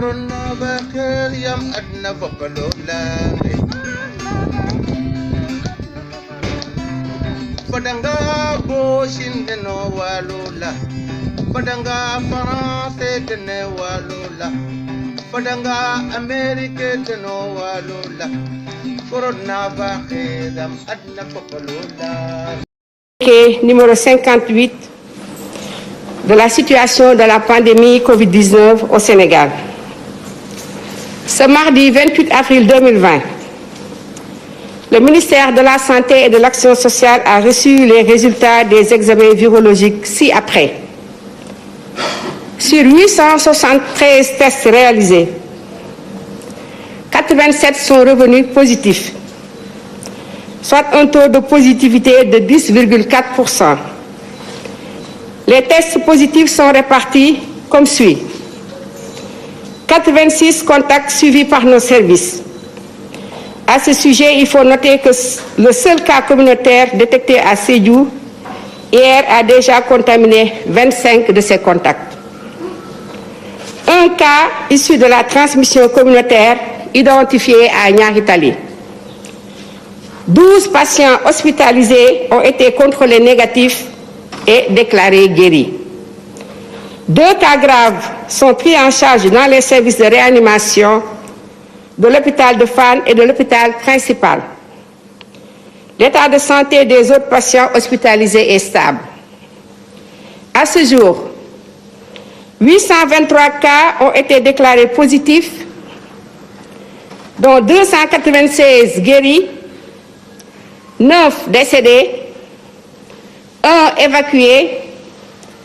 corona bakher yam adna fokalola Padanga boshin de no walula Padanga France de ne walula Padanga America de no walula Corona bakher yam adna fokalola Numéro 58 de la situation de la pandémie Covid-19 au Sénégal. Ce mardi 28 avril 2020, le ministère de la Santé et de l'Action sociale a reçu les résultats des examens virologiques ci-après. Sur 873 tests réalisés, 87 sont revenus positifs, soit un taux de positivité de 10,4%. Les tests positifs sont répartis comme suit. 86 contacts suivis par nos services. À ce sujet, il faut noter que le seul cas communautaire détecté à Sédhiou hier a déjà contaminé 25 de ses contacts. Un cas issu de la transmission communautaire identifié à Niary Tally. 12 patients hospitalisés ont été contrôlés négatifs et déclarés guéris. 2 cas graves sont pris en charge dans les services de réanimation de l'hôpital de Fann et de l'hôpital principal. L'état de santé des autres patients hospitalisés est stable. À ce jour, 823 cas ont été déclarés positifs, dont 296 guéris, 9 décédés, 1 évacué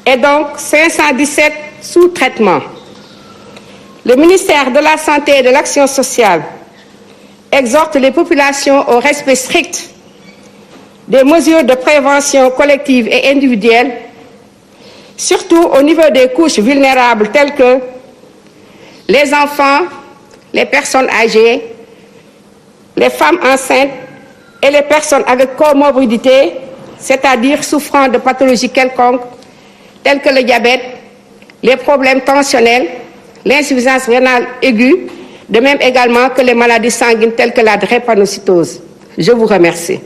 et donc 517 sous traitement. Le ministère de la Santé et de l'Action sociale exhorte les populations au respect strict des mesures de prévention collective et individuelle, surtout au niveau des couches vulnérables telles que les enfants, les personnes âgées, les femmes enceintes et les personnes avec comorbidité, c'est-à-dire souffrant de pathologies quelconques telles que le diabète, les problèmes tensionnels, l'insuffisance rénale aiguë, de même également que les maladies sanguines telles que la drépanocytose. Je vous remercie.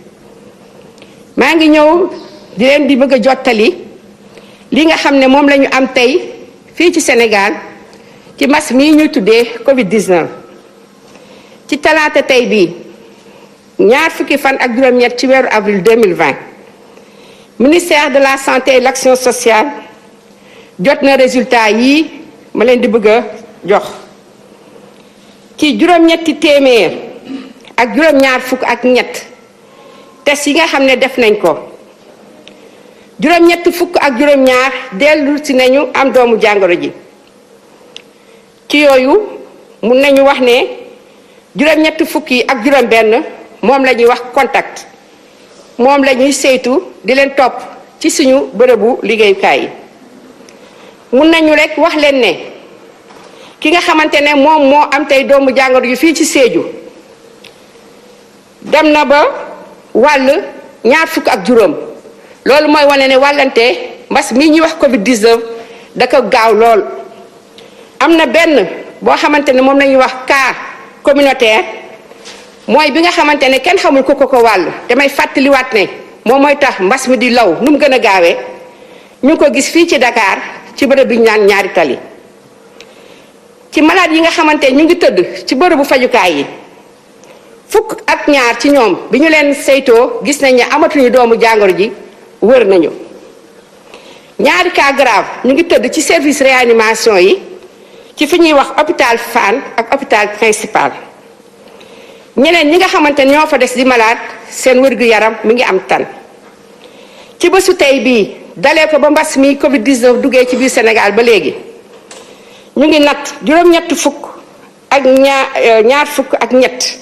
maa ngi ñëw di leen di bëgg a jottali li nga xam ne moom la ñu am tey fii ci Sénégal ci mbas mii ñuy tuddee Covid-19 ci talaata tey bii ñaar fukki fan ak juróom-ñett ci weeru avril 2020 ministère de la santé et de l'action sociale jot na résultat yii ma leen di bëgg a jox ci juróom-ñetti téeméer ak juróom-ñaar fukk ak ñett test yi nga xam ne def nañ ko juróom-ñetti fukk ak juróom-ñaar dellu si nañu am doomu jàngoro ji ci yooyu mun nañu wax ne juróom-ñetti fukk yi ak juróom-benn moom la ñuy wax contact moom la ñuy saytu di leen topp ci suñu bërëbu liggéeyukaay yi mun nañu rek wax leen ne ki nga xamante ne moom moo am tey doomu jàngoro yu fii ci Sédhiou dem na ba wàll ñaar fukk ak juróom loolu mooy wane ne wàllante mbas mii ñuy wax Covid-19 da ko gaaw lool. am na benn boo xamante ne moom la ñuy wax cas communautaire mooy bi nga xamante ne kenn xamul ku ko wàll damay fàttaliwaat ne moom mooy tax mbas mi di law nu mu gën a gaawee ñu ngi ko gis fii ci Dakar ci bërëb bi ñu naan Niary Tally ci malade yi nga xamante ñu ngi tëdd ci bërëbu fajukaay yi fukk ak ñaar ci ñoom bi ñu leen saytoo gis nañ ne amatuñu doomu jàngoro ji wër nañu ñaari cas grave ñu ngi tëdd ci service réanimation yi ci fi ñuy wax hôpital Fann ak hôpital principal ñeneen ñi nga xamante ñoo fa des di malade seen wér-gu-yaram mi ngi am tan ci bésu tey bii dalee ko ba mbas mi Covid-19 duggee ci biir Sénégal ba léegi ñu ngi natt juróom-ñett fukk ak ñaar fukk ak ñett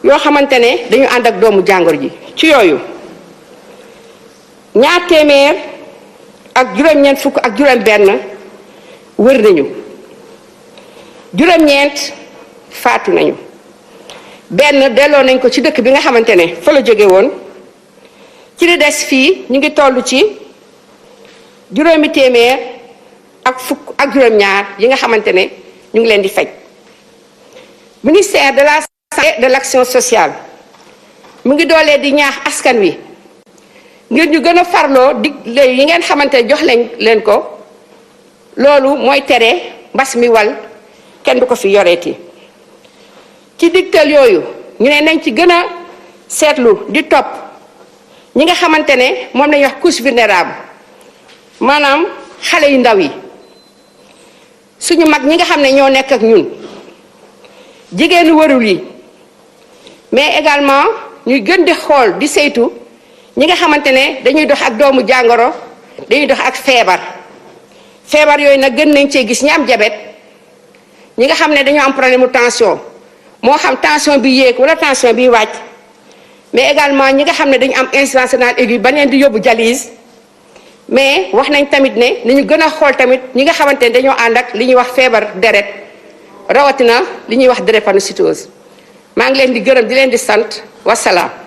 yoo xamante ne dañu ànd ak doomu jàngoro ji ci yooyu ñaar téeméer ak juróom-ñeent fukk ak juróom-benn wër nañu juróom-ñeent faatu nañu benn delloo nañ ko ci dëkk bi nga xamante ne fa la jóge woon ci li des fii ñu ngi toll ci juróomi téeméer ak fukk ak juróom-ñaar yi nga xamante ne ñu ngi leen di faj. Ministère de la santé et de l'action sociale mu ngi doolee di ñaax askan wi ngir ñu gën a farloo dig yi ngeen xamante ne jox leen ko loolu mooy tere mbas mi wal kenn du ko fi yoreeti. ci digtal yooyu ñu ne nañ ci gën a seetlu di topp ñi nga xamante ne moom lañuy wax couche vulnérable maanaam xale yu ndaw yi suñu mag ñi nga xam ne ñoo nekk ak ñun jigéenu warul yi mais également ñuy gën di xool di saytu ñi nga xamante ne dañuy dox ak doomu jàngoro dañuy dox ak feebar yooyu nag gën nañ cee gis ñi am diabète ñi nga xam ne dañoo am problème mu tension moo xam tension bi yéeg wala tension bi wàcc mais également ñi nga xam ne dañu am insuffisance rénale aiguë ba leen di yóbbu dialyse mais wax nañ tamit ne nañu gën a xool tamit ñi nga xamante ne dañoo ànd ak li ñuy wax feebar deret rawatina li ñuy wax drépanocytose maa ngi leen di gërëm di leen di sant wasalaam.